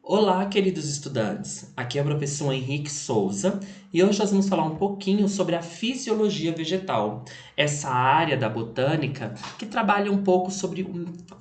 Olá, queridos estudantes. Aqui é o professor Henrique Souza e hoje nós vamos falar um pouquinho sobre a fisiologia vegetal, essa área da botânica que trabalha um pouco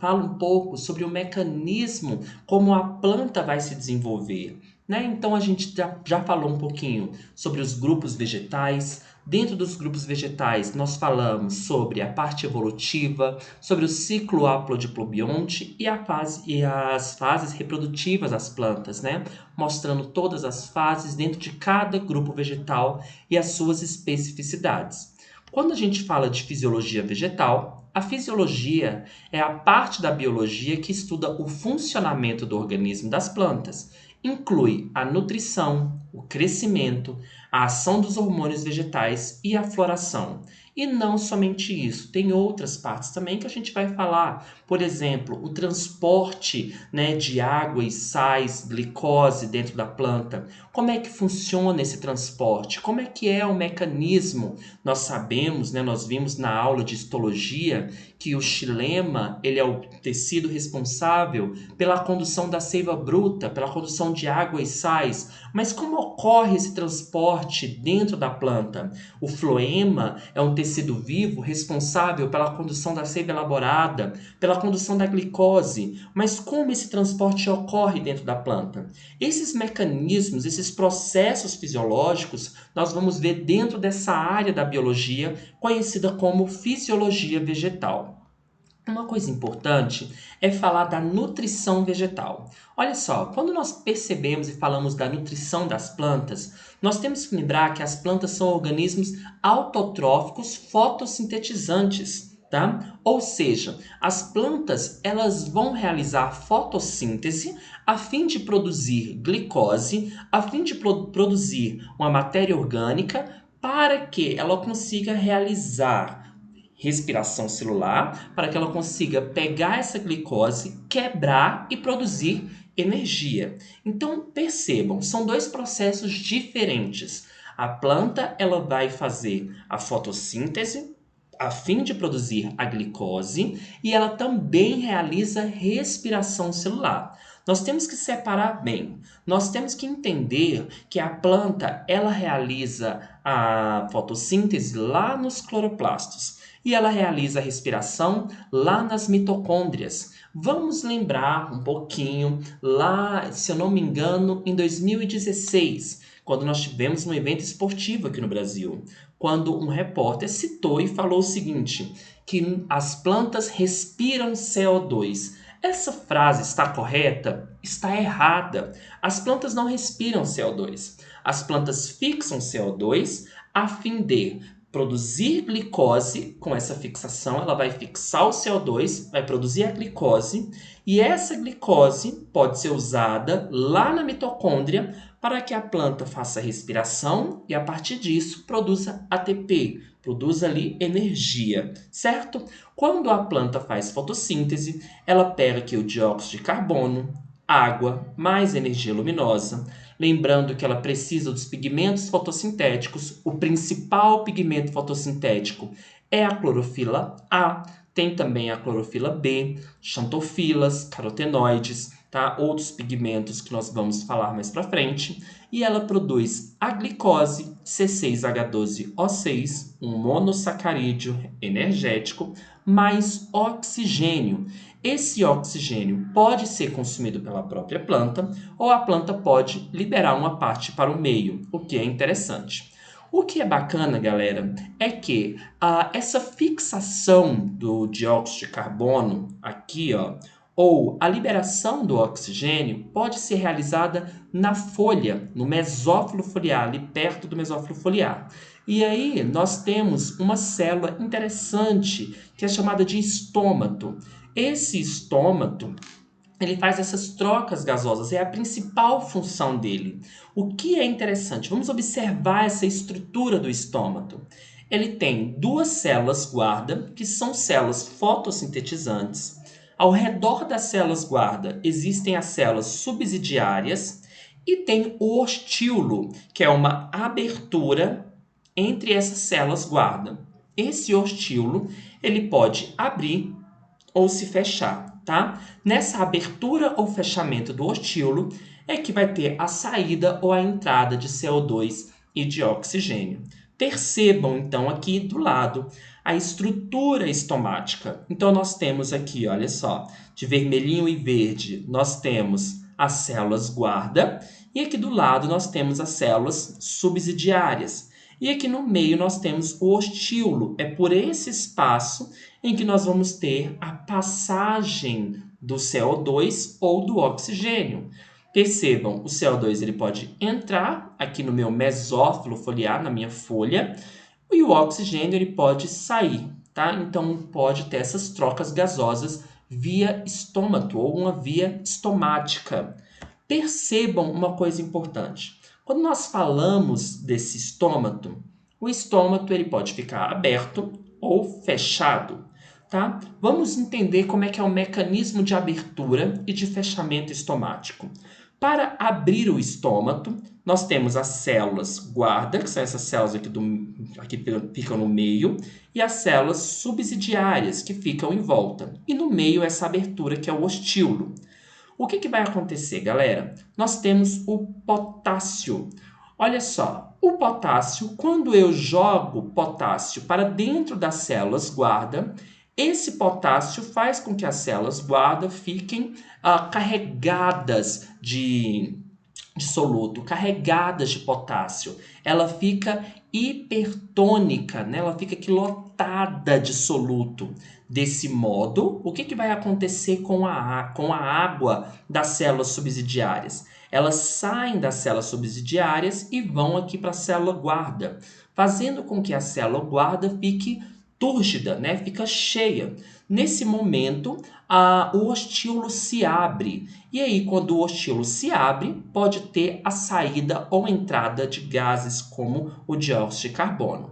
fala um pouco sobre o mecanismo como a planta vai se desenvolver, né? Então a gente já falou um pouquinho sobre os grupos vegetais. Dentro dos grupos vegetais, nós falamos sobre a parte evolutiva, sobre o ciclo haplodiplobionte e as fases reprodutivas das plantas, né? Mostrando todas as fases dentro de cada grupo vegetal e as suas especificidades. Quando a gente fala de fisiologia vegetal, a fisiologia é a parte da biologia que estuda o funcionamento do organismo das plantas. Inclui a nutrição, o crescimento, a ação dos hormônios vegetais e a floração. E não somente isso, tem outras partes também que a gente vai falar. Por exemplo, o transporte, né, de água e sais, glicose dentro da planta. Como é que funciona esse transporte? Como é que é o mecanismo? Nós sabemos, né, nós vimos na aula de histologia que o xilema, ele é o tecido responsável pela condução da seiva bruta, pela condução de água e sais. Mas como ocorre esse transporte dentro da planta? O floema é um tecido vivo responsável pela condução da seiva elaborada, pela condução da glicose. Mas como esse transporte ocorre dentro da planta? Esses mecanismos, esses processos fisiológicos, nós vamos ver dentro dessa área da biologia conhecida como fisiologia vegetal. Uma coisa importante é falar da nutrição vegetal. Olha só, quando nós percebemos e falamos da nutrição das plantas, nós temos que lembrar que as plantas são organismos autotróficos fotossintetizantes, tá? Ou seja, as plantas elas vão realizar fotossíntese a fim de produzir glicose, a fim de produzir uma matéria orgânica para que ela consiga realizar respiração celular, para que ela consiga pegar essa glicose, quebrar e produzir energia. Então, percebam, são dois processos diferentes. A planta ela vai fazer a fotossíntese a fim de produzir a glicose e ela também realiza respiração celular. Nós temos que separar bem. Nós temos que entender que a planta ela realiza a fotossíntese lá nos cloroplastos e ela realiza a respiração lá nas mitocôndrias. Vamos lembrar um pouquinho lá, se eu não me engano, em 2016, quando nós tivemos um evento esportivo aqui no Brasil, quando um repórter citou e falou o seguinte, que as plantas respiram CO2. Essa frase está correta? Está errada. As plantas não respiram CO2. As plantas fixam CO2 a fim de produzir glicose. Com essa fixação, ela vai fixar o CO2, vai produzir a glicose, e essa glicose pode ser usada lá na mitocôndria para que a planta faça respiração e a partir disso produza ATP, produza ali energia, certo? Quando a planta faz fotossíntese, ela pega aqui o dióxido de carbono, água, mais energia luminosa. Lembrando que ela precisa dos pigmentos fotossintéticos. O principal pigmento fotossintético é a clorofila A. Tem também a clorofila B, xantofilas, carotenoides, tá? Outros pigmentos que nós vamos falar mais para frente. E ela produz a glicose, C6H12O6, um monossacarídeo energético, mais oxigênio. Esse oxigênio pode ser consumido pela própria planta ou a planta pode liberar uma parte para o meio, o que é interessante. O que é bacana, galera, é que essa fixação do dióxido de carbono aqui, ó, ou a liberação do oxigênio pode ser realizada na folha, no mesófilo foliar, ali perto do mesófilo foliar. E aí nós temos uma célula interessante que é chamada de estômato. Esse estômato ele faz essas trocas gasosas, é a principal função dele. O que é interessante? Vamos observar essa estrutura do estômato. Ele tem duas células guarda, que são células fotossintetizantes. Ao redor das células guarda existem as células subsidiárias e tem o ostíolo, que é uma abertura entre essas células guarda. Esse ostíolo ele pode abrir ou se fechar. tá? Nessa abertura ou fechamento do ostíolo é que vai ter a saída ou a entrada de CO2 e de oxigênio. Percebam, então, aqui do lado a estrutura estomática. Então, nós temos aqui, olha só, de vermelhinho e verde, nós temos as células guarda e aqui do lado nós temos as células subsidiárias. E aqui no meio nós temos o ostíolo. É por esse espaço em que nós vamos ter a passagem do CO2 ou do oxigênio. Percebam, o CO2 ele pode entrar aqui no meu mesófilo foliar, na minha folha, e o oxigênio ele pode sair, tá? Então pode ter essas trocas gasosas via estômago ou uma via estomática. Percebam uma coisa importante. Quando nós falamos desse estômago, o estômago ele pode ficar aberto ou fechado, tá? Vamos entender como é que é o mecanismo de abertura e de fechamento estomático. Para abrir o estômago, nós temos as células guarda, que são essas células aqui ficam no meio, e as células subsidiárias, que ficam em volta. E no meio essa abertura, que é o ostíolo. O que vai acontecer, galera? Nós temos o potássio. Olha só, o potássio, quando eu jogo potássio para dentro das células guarda, esse potássio faz com que as células guarda fiquem carregadas de soluto, carregadas de potássio. Ela fica hipertônica, né? Ela fica aqui lotada de soluto. Desse modo, o que vai acontecer com a água das células subsidiárias? Elas saem das células subsidiárias e vão aqui para a célula guarda, fazendo com que a célula guarda fique túrgida, né? Fica cheia. Nesse momento, o ostíolo se abre. E aí, quando o ostíolo se abre, pode ter a saída ou entrada de gases como o dióxido de carbono.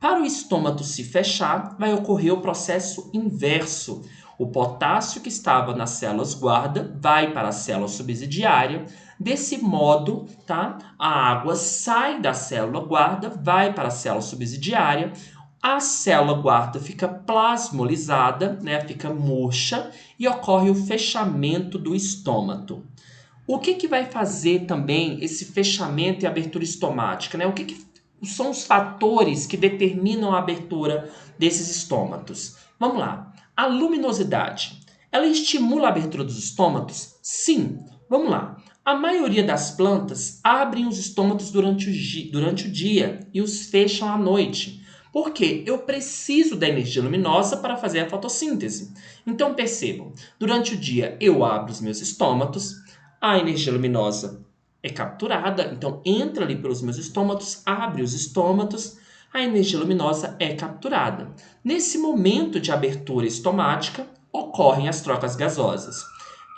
Para o estômago se fechar, vai ocorrer o processo inverso. O potássio que estava nas células guarda vai para a célula subsidiária. Desse modo, tá? A água sai da célula guarda, vai para a célula subsidiária. A célula guarda fica plasmolizada, né? Fica murcha e ocorre o fechamento do estômago. O que vai fazer também esse fechamento e abertura estomática, né? O que são os fatores que determinam a abertura desses estômagos? Vamos lá. A luminosidade. Ela estimula a abertura dos estômagos? Sim. Vamos lá. A maioria das plantas abrem os estômagos durante o dia e os fecham à noite. Por quê? Eu preciso da energia luminosa para fazer a fotossíntese. Então percebam, durante o dia eu abro os meus estômagos, a energia luminosa é capturada, então entra ali pelos meus estômagos, abre os estômagos, a energia luminosa é capturada. Nesse momento de abertura estomática, ocorrem as trocas gasosas.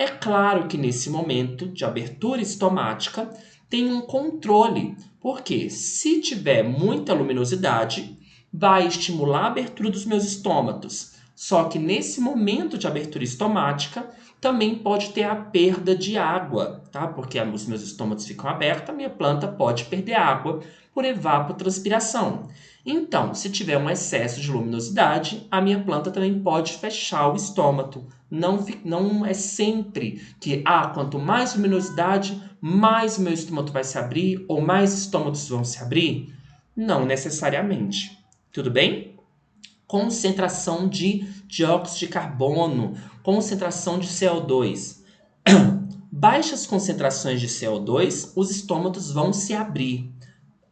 É claro que nesse momento de abertura estomática tem um controle, porque se tiver muita luminosidade, vai estimular a abertura dos meus estômagos. Só que nesse momento de abertura estomática, também pode ter a perda de água, tá? Porque os meus estômagos ficam abertos, a minha planta pode perder água por evapotranspiração. Então, se tiver um excesso de luminosidade, a minha planta também pode fechar o estômago. Não é sempre que, quanto mais luminosidade, mais o meu estômago vai se abrir ou mais estômagos vão se abrir? Não necessariamente. Tudo bem? Concentração de dióxido de carbono, concentração de CO2. Baixas concentrações de CO2, os estômagos vão se abrir.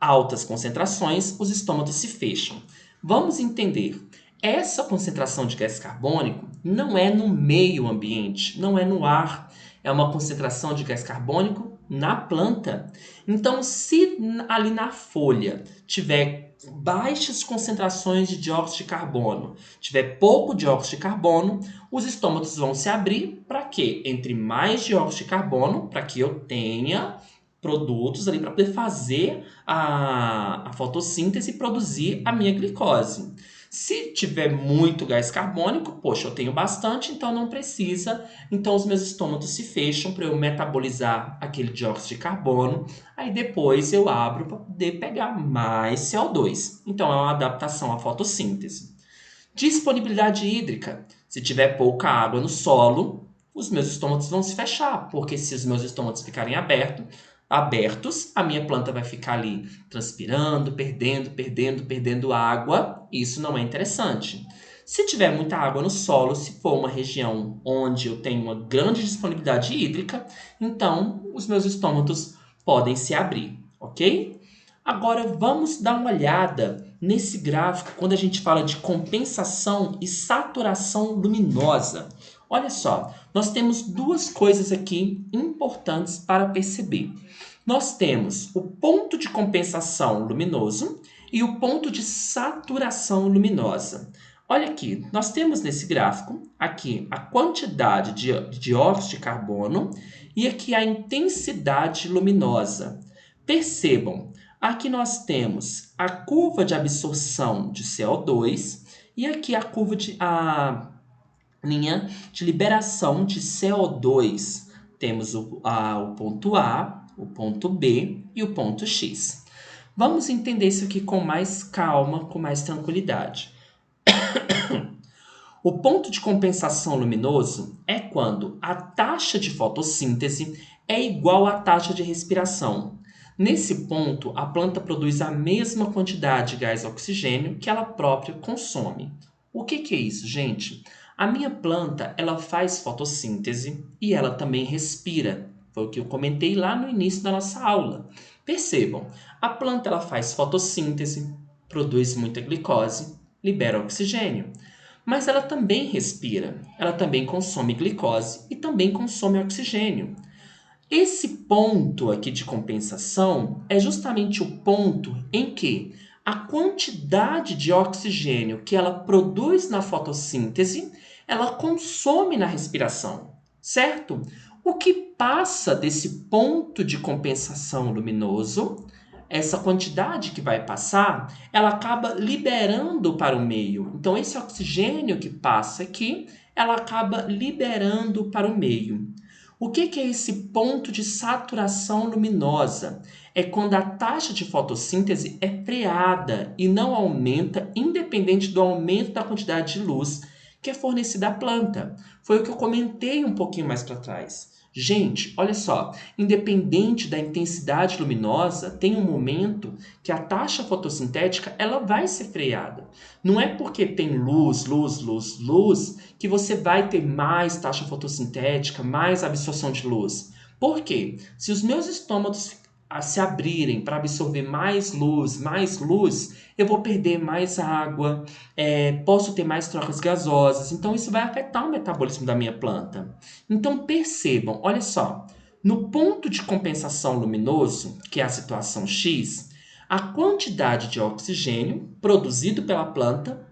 Altas concentrações, os estômagos se fecham. Vamos entender. Essa concentração de gás carbônico não é no meio ambiente, não é no ar. É uma concentração de gás carbônico na planta. Então, se ali na folha tiver baixas concentrações de dióxido de carbono, tiver pouco dióxido de carbono, os estômagos vão se abrir para quê? Entre mais dióxido de carbono, para que eu tenha produtos ali para poder fazer a fotossíntese e produzir a minha glicose. Se tiver muito gás carbônico, poxa, eu tenho bastante, então não precisa. Então os meus estômagos se fecham para eu metabolizar aquele dióxido de carbono. Aí depois eu abro para poder pegar mais CO2. Então é uma adaptação à fotossíntese. Disponibilidade hídrica. Se tiver pouca água no solo, os meus estômatos vão se fechar, porque se os meus estômatos ficarem abertos, a minha planta vai ficar ali transpirando, perdendo água. Isso não é interessante. Se tiver muita água no solo, se for uma região onde eu tenho uma grande disponibilidade hídrica, então os meus estômatos podem se abrir, ok? Agora vamos dar uma olhada nesse gráfico quando a gente fala de compensação e saturação luminosa. Olha só, nós temos duas coisas aqui importantes para perceber. Nós temos o ponto de compensação luminoso e o ponto de saturação luminosa. Olha aqui, nós temos nesse gráfico aqui a quantidade de dióxido de carbono e aqui a intensidade luminosa. Percebam, aqui nós temos a curva de absorção de CO2 e aqui a linha de liberação de CO2. Temos o ponto A, o ponto B e o ponto X. Vamos entender isso aqui com mais calma, com mais tranquilidade. O ponto de compensação luminoso é quando a taxa de fotossíntese é igual à taxa de respiração. Nesse ponto, a planta produz a mesma quantidade de gás oxigênio que ela própria consome. O que é isso, gente? A minha planta, ela faz fotossíntese e ela também respira. Foi o que eu comentei lá no início da nossa aula. Percebam, a planta ela faz fotossíntese, produz muita glicose, libera oxigênio. Mas ela também respira, ela também consome glicose e também consome oxigênio. Esse ponto aqui de compensação é justamente o ponto em que a quantidade de oxigênio que ela produz na fotossíntese, ela consome na respiração, certo? O que passa desse ponto de compensação luminoso, essa quantidade que vai passar, ela acaba liberando para o meio. Então, esse oxigênio que passa aqui, ela acaba liberando para o meio. O que é esse ponto de saturação luminosa? É quando a taxa de fotossíntese é freada e não aumenta, independente do aumento da quantidade de luz que é fornecida à planta. Foi o que eu comentei um pouquinho mais para trás. Gente, olha só, independente da intensidade luminosa, tem um momento que a taxa fotossintética ela vai ser freada. Não é porque tem luz que você vai ter mais taxa fotossintética, mais absorção de luz. Por quê? Se os meus estômatos se abrirem para absorver mais luz, eu vou perder mais água, posso ter mais trocas gasosas, então isso vai afetar o metabolismo da minha planta. Então percebam, olha só, no ponto de compensação luminoso, que é a situação X, a quantidade de oxigênio produzido pela planta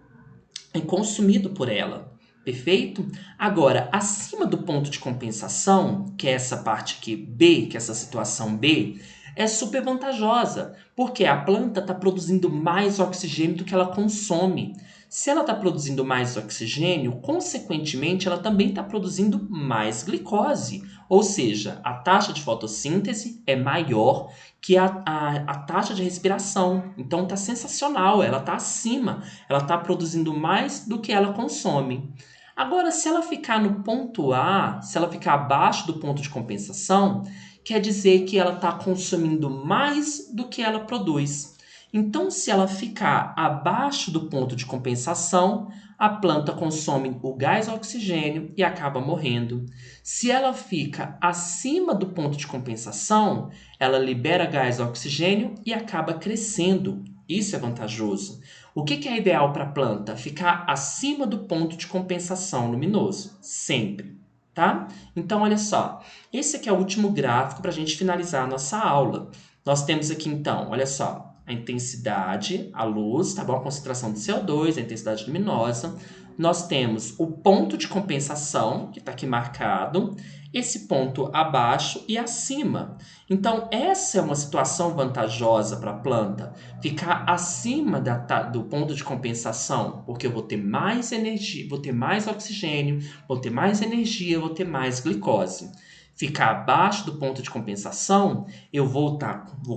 é consumido por ela. Perfeito? Agora, acima do ponto de compensação, que é essa parte aqui B, que é essa situação B, é super vantajosa, porque a planta está produzindo mais oxigênio do que ela consome. Se ela está produzindo mais oxigênio, consequentemente, ela também está produzindo mais glicose. Ou seja, a taxa de fotossíntese é maior que a taxa de respiração. Então, está sensacional, ela está acima, ela está produzindo mais do que ela consome. Agora, se ela ficar no ponto A, se ela ficar abaixo do ponto de compensação, quer dizer que ela está consumindo mais do que ela produz. Então, se ela ficar abaixo do ponto de compensação, a planta consome o gás oxigênio e acaba morrendo. Se ela fica acima do ponto de compensação, ela libera gás oxigênio e acaba crescendo. Isso é vantajoso. O que é ideal para a planta? Ficar acima do ponto de compensação luminoso, sempre. Tá? Então, olha só, esse aqui é o último gráfico para a gente finalizar a nossa aula. Nós temos aqui, então, olha só, a intensidade, a luz, tá bom? A concentração de CO2, a intensidade luminosa. Nós temos o ponto de compensação, que está aqui marcado, esse ponto abaixo e acima. Então, essa é uma situação vantajosa para a planta, ficar acima do ponto de compensação, porque eu vou ter mais energia, vou ter mais oxigênio, vou ter mais energia, vou ter mais glicose. Ficar abaixo do ponto de compensação, eu vou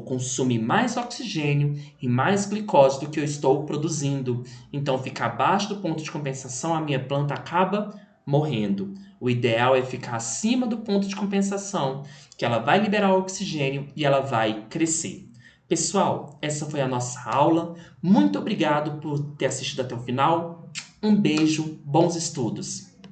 consumir mais oxigênio e mais glicose do que eu estou produzindo. Então, ficar abaixo do ponto de compensação, a minha planta acaba morrendo. O ideal é ficar acima do ponto de compensação, que ela vai liberar o oxigênio e ela vai crescer. Pessoal, essa foi a nossa aula. Muito obrigado por ter assistido até o final. Um beijo, bons estudos!